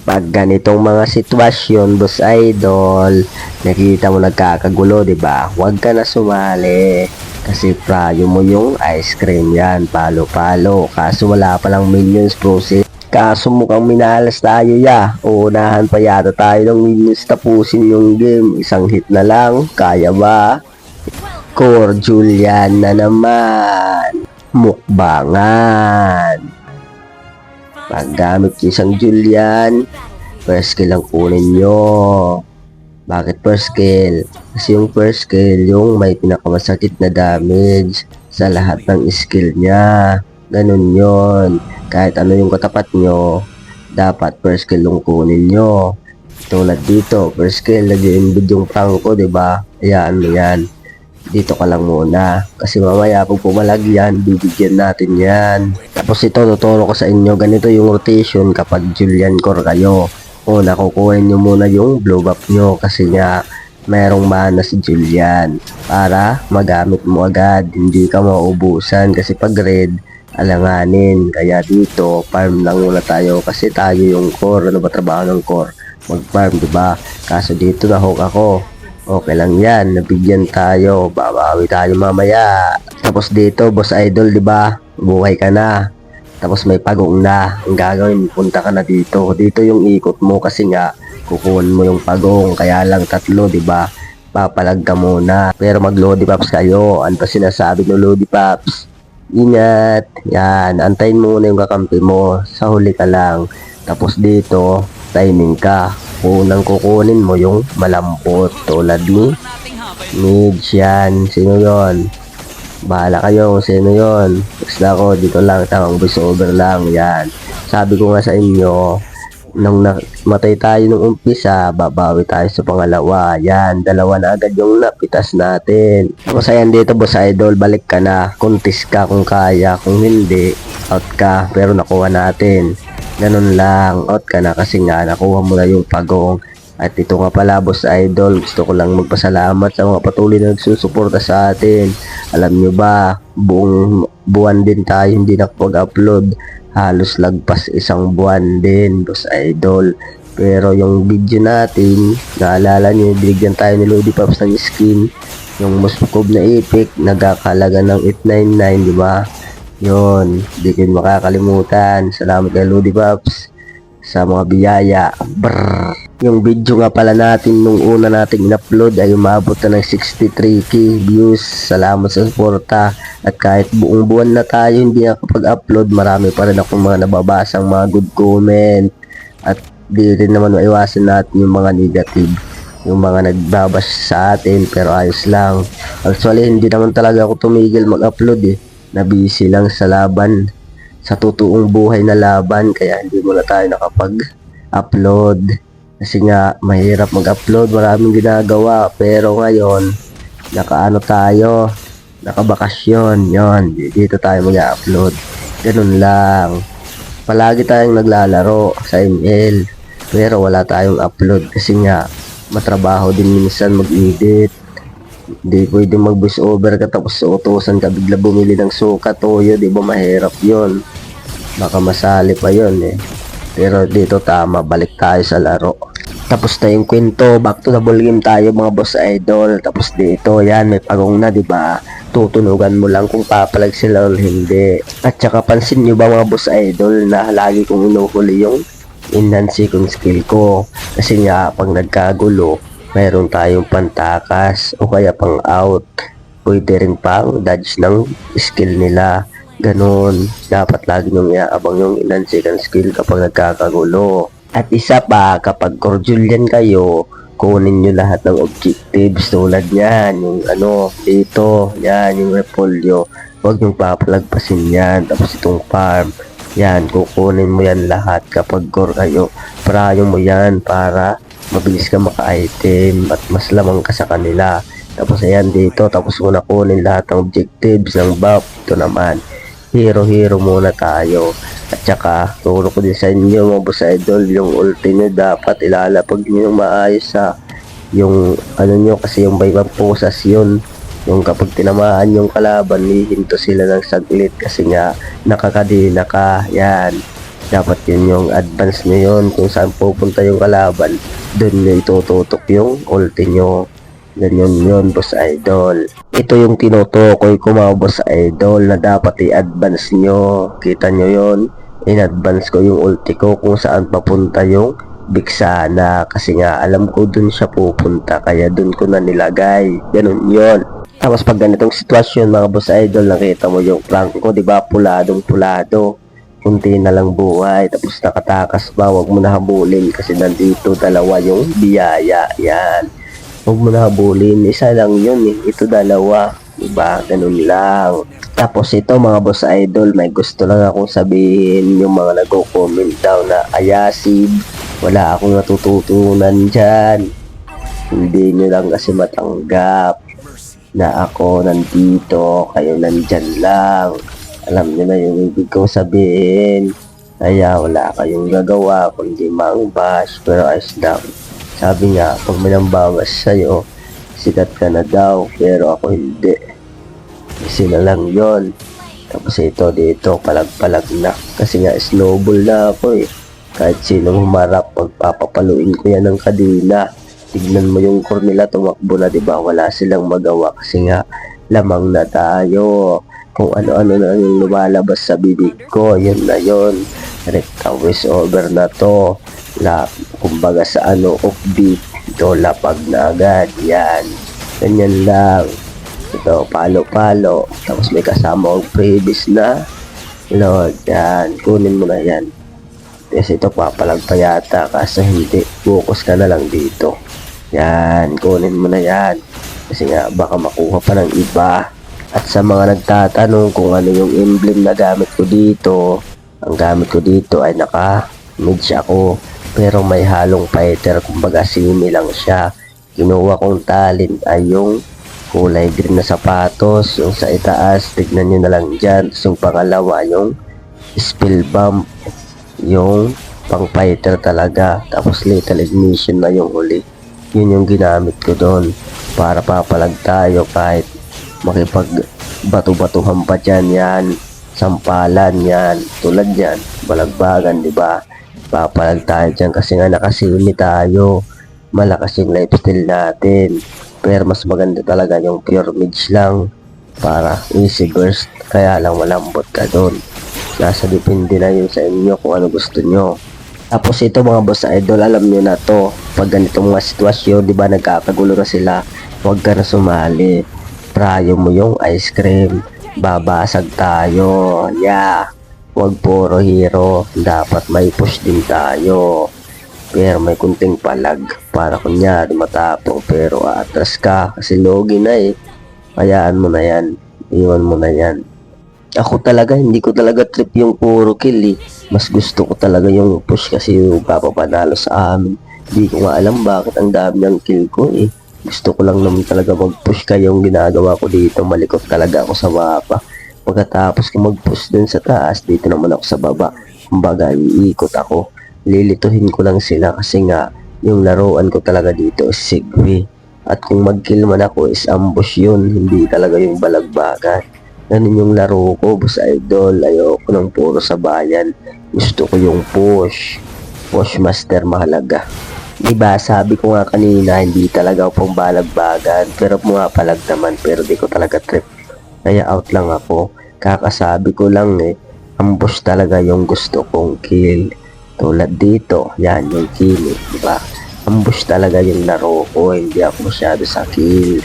Pag ganitong mga sitwasyon, boss idol, nakita mo nagkakagulo, 'di ba? Huwag ka na sumali. Kasi prayo mo yung ice cream yan, palo-palo. Kaso wala pa lang minions process. Kaso mukhang minalas tayo ya. Uunahan pa yata tayo ng minions tapusin yung game. Isang hit na lang, kaya ba? Core Julian na naman. Mukbangan. Paggamit yung isang Julian, first skill ang kunin nyo. Bakit first skill? Kasi yung first skill, yung may pinakamasakit na damage sa lahat ng skill niya. Ganun yon. Kahit ano yung katapat nyo, dapat first skill yung kunin nyo. Tulad dito, first skill, nag-i-embed yung Franco, diba? Hayaan mo yan. Dito ka lang muna. Kasi mamaya pag pumalag yan, bibigyan natin yan. Tapos ito, tuturo ko sa inyo, ganito yung rotation kapag Julian Core kayo. Una, kukunin nyo muna yung blow up nyo kasi nga merong mana si Julian para magamit mo agad, hindi ka mauubusan kasi pag red, alanganin. Kaya dito, farm lang muna tayo kasi tayo yung core. Ano ba trabaho ng core? Mag-farm, diba? Kaso dito na-hook ako. Okay lang yan, nabigyan tayo, babawi tayo mamaya. Tapos dito, boss idol, di ba? Buhay ka na. Tapos may pagong na. Ang gagawin, punta ka na dito. Dito yung ikot mo kasi nga kukunin mo yung pagong. Kaya lang tatlo, di ba? Papalag ka muna. Pero mag-Lodi Pops kayo. Ano pa sinasabi ng Lodi Pops? Ingat. Yan, antayin mo muna yung kakampi mo. Sa huli ka lang. Tapos dito, timing ka. Unang kukunin mo yung malampot tulad ni Midge yan. Sino yon? Bahala kayo kung sino yon. Basta ako dito lang, tamang voice over lang yan. Sabi ko nga sa inyo, nung namatay tayo nung umpisa, babawi tayo sa pangalawa. Yan, dalawa na agad yung napitas natin. Tapos ayan dito boss idol, balik ka na. Contest ka kung kaya, kung hindi, out ka. Pero nakuha natin. Ganun lang, out ka na kasi nga nakuha mo na yung pagong. At ito nga pala boss idol, gusto ko lang magpasalamat sa mga patuloy na nagsusuporta sa atin. Alam nyo ba, buong buwan din tayo hindi nakapag-upload. Halos lagpas isang buwan din boss idol. Pero yung video natin, naalala nyo, binigyan tayo ni Lodi Pops ng skin. Yung Moskov na epic, nagkakalaga ng 899, di ba? Yun, di ko makakalimutan. Salamat kay Lodi Pops sa mga biyaya. Brrr. Yung video nga pala natin nung una nating in-upload ay umabot na ng 63k views. Salamat sa suporta. At kahit buong buwan na tayo hindi nakapag-upload, marami pa rin akong mga nababasang mga good comment. At di rin naman maiwasan natin yung mga negative, yung mga nagbabash sa atin, pero ayos lang. Actually hindi naman talaga ako tumigil mag-upload na busy lang sa laban, sa totoong buhay na laban, kaya hindi muna tayo nakapag-upload kasi nga mahirap mag-upload, maraming ginagawa. Pero ngayon nakaano tayo, nakabakasyon, yon dito tayo mag-upload. Ganun lang, palagi tayong naglalaro sa ML pero wala tayong upload kasi nga matrabaho din minsan mag-edit. Hindi pwede mag voice over ka tapos utusan ka bigla bumili ng suka, toyo, di ba mahirap yon, baka masali pa yon Pero dito tama, balik tayo sa laro. Tapos na yung kwento, back to the ball game tayo mga boss idol. Tapos dito yan, may pagong na, di ba? Tutunugan mo lang kung papalag sila o hindi. At saka pansin nyo ba mga boss idol na lagi kong inuhuli yung enhance second skill ko kasi nga pag nagkagulo mayroon tayong pantakas o kaya pang out, pwede rin pang dodge ng skill nila. Ganon, dapat lagi nyong iaabang yung enhance second skill kapag nagkakagulo. At isa pa, kapag core Julian kayo, kunin nyo lahat ng objectives tulad yan, yung ano dito, yan yung repolyo, huwag nyong papalagpasin yan. Tapos itong farm, yan, kukunin mo yan lahat kapag core kayo. Prayo mo yan para mabilis ka maka-item at mas lamang ka sa kanila. Tapos ayan dito, tapos muna kunin lahat ng objectives ng buff. Ito naman, hero muna tayo. At saka, turo ko din sa inyo mga boss idol, yung ulti nyo dapat ilalapag nyo yung maayos sa yung ano nyo, kasi yung by posas yun. Yung kapag tinamaan yung kalaban, hihinto sila ng saglit kasi nga nakakadina ka. Yan, Dapat yun yung advance nyo yun. Kung saan pupunta yung kalaban, dun nyo itututok yung ulti nyo. Ganyan yun, boss idol. Ito yung tinutukoy ko mga boss idol na dapat i-advance nyo. Kita nyo yun? In-advance ko yung ulti ko kung saan papunta yung Biksana. Kasi nga alam ko dun siya pupunta. Kaya dun ko na nilagay. Ganun yun. Tapos pag ganitong sitwasyon mga boss idol, nakita mo yung rank ko, di ba? Puladong pulado. Kunti na lang buhay. Tapos nakatakas pa. Huwag mo na habulin kasi nandito dalawa yung biyaya. Yan. Huwag mo na habulin. Isa lang yun eh. Ito dalawa. Diba? Ganun lang. Tapos ito mga boss idol, may gusto lang akong sabihin yung mga nagko-comment daw na ayasid. Wala akong natututunan dyan. Hindi nyo lang kasi matanggap na ako nandito, kayo nandyan lang. Alam nyo na yung ibig kong sabihin. Kaya wala kayong gagawa kundi mang-bash, pero ayos lang. Sabi nga, pag may nambawas sa'yo, sikat ka na daw, pero ako hindi. Kasi na lang yon. Tapos ito dito, palag-palag na. Kasi nga, snowball na ako eh. Kahit sino humarap, pagpapapaluin ko yan ng kadina. Tignan mo yung Cornela, tumakbo na, diba? Wala silang magawa kasi nga, lamang na tayo. Kung ano-ano na yung lumalabas sa bibig ko, yun na yun. Rekta wish over na to. Kumbaga sa offbeat, ito lapag na agad. Yan. Ganyan lang. Ito, palo-palo. Tapos may kasama akong previous na. Lord, yan. Kunin mo na yan. Kasi ito, papalag pa yata. Kasi hindi. Focus ka na lang dito. Yan. Kunin mo na yan. Kasi nga, baka makuha pa ng iba. At sa mga nagtatanong kung ano yung emblem na gamit ko dito, ang gamit ko dito ay naka-mid ako. Pero may halong fighter. Kumbaga, simi lang siya. Kinuha kong talent ay yung kulay green na sapatos. Yung sa itaas, tignan nyo na lang dyan. Tapos yung pangalawa, yung spell bump. Yung pang fighter talaga. Tapos lethal ignition na yung huli. Yun yung ginamit ko doon. Para papalag tayo kahit makipag bato-batuhan pa dyan yan. Sampalan yan. Tulad yan. Balagbagan, di ba? Papalag tayo dyan kasi nga nakasimi tayo. Malakas yung lifestyle natin. Pero mas maganda talaga yung pure mage lang para easy burst. Kaya lang malambot ka doon. Nasa depende na yun sa inyo kung ano gusto nyo. Tapos ito mga boss idol, alam nyo na to. Pag ganitong mga sitwasyon, di ba nagkakagulo na sila, huwag ka na sumali. Prayo mo yung ice cream. Babasag tayo. Yeah. Huwag puro hero. Dapat may push din tayo. Pero may kunting palag. Para kunyari matapong pero atras ka. Kasi logi na eh. Hayaan mo na yan. Iwan mo na yan. Ako talaga, hindi ko talaga trip yung puro kill eh. Mas gusto ko talaga yung push kasi yung papapanalo sa amin. Hindi ko nga alam bakit ang dami ng kill ko eh. Gusto ko lang naman talaga mag-push kaya yung ginagawa ko dito. Malikot talaga ako sa mapa. Pagkatapos ko mag-push dun sa taas, dito naman ako sa baba. Kumbaga, iikot ako. Lilituhin ko lang sila kasi nga yung laruan ko talaga dito is Sigwi. At kung mag-kill man ako is ambush yun. Hindi talaga yung balagbagan. Ganun yung laro ko, boss idol. Ayoko ng puro sa bayan. Gusto ko yung push. Push master mahalaga. Diba, sabi ko nga kanina, hindi talaga ako pambalagbagan. Pero pumapalag naman, pero di ko talaga trip. Kaya out lang ako. Kakasabi ko lang eh, ambush talaga yung gusto kong kill. Tulad dito, yan yung kill, diba? Ambush talaga yung laro ko, hindi ako masyado sa kill.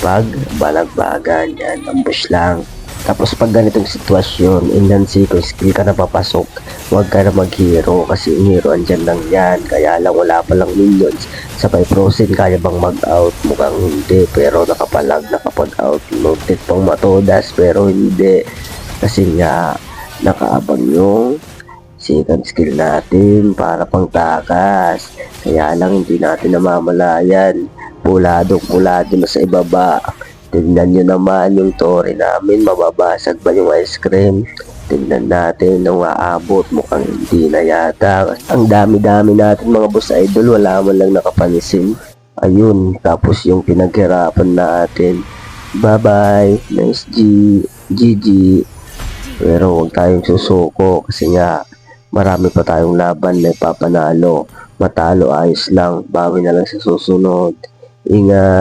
Pag balagbagan, yan, ambush lang. Tapos pag ganitong sitwasyon, inlansi ko, skill ka na papasok, huwag ka na mag-hero kasi yung hero andyan lang yan. Kaya lang wala pa lang minions. Sabay frozen, kaya bang mag-out? Mukhang hindi, pero nakapalag, nakapag-out. Noted pang matodas, pero hindi. Kasi nga, nakaabang yung second skill natin para pang takas. Kaya lang hindi natin namamalayan. Pulado na sa ibaba. Tignan nyo naman yung tori namin, mababasag ba yung ice cream? Tignan natin nung aabot, mukhang hindi na yata. Ang dami-dami natin mga boss idol, wala man lang nakapansin. Ayun, tapos yung pinaghirapan natin. Bye-bye, nice GG. Pero huwag tayong susuko kasi nga, Marami pa tayong laban na ipapanalo. Matalo ayos lang, bawi na lang sa susunod. Ingat!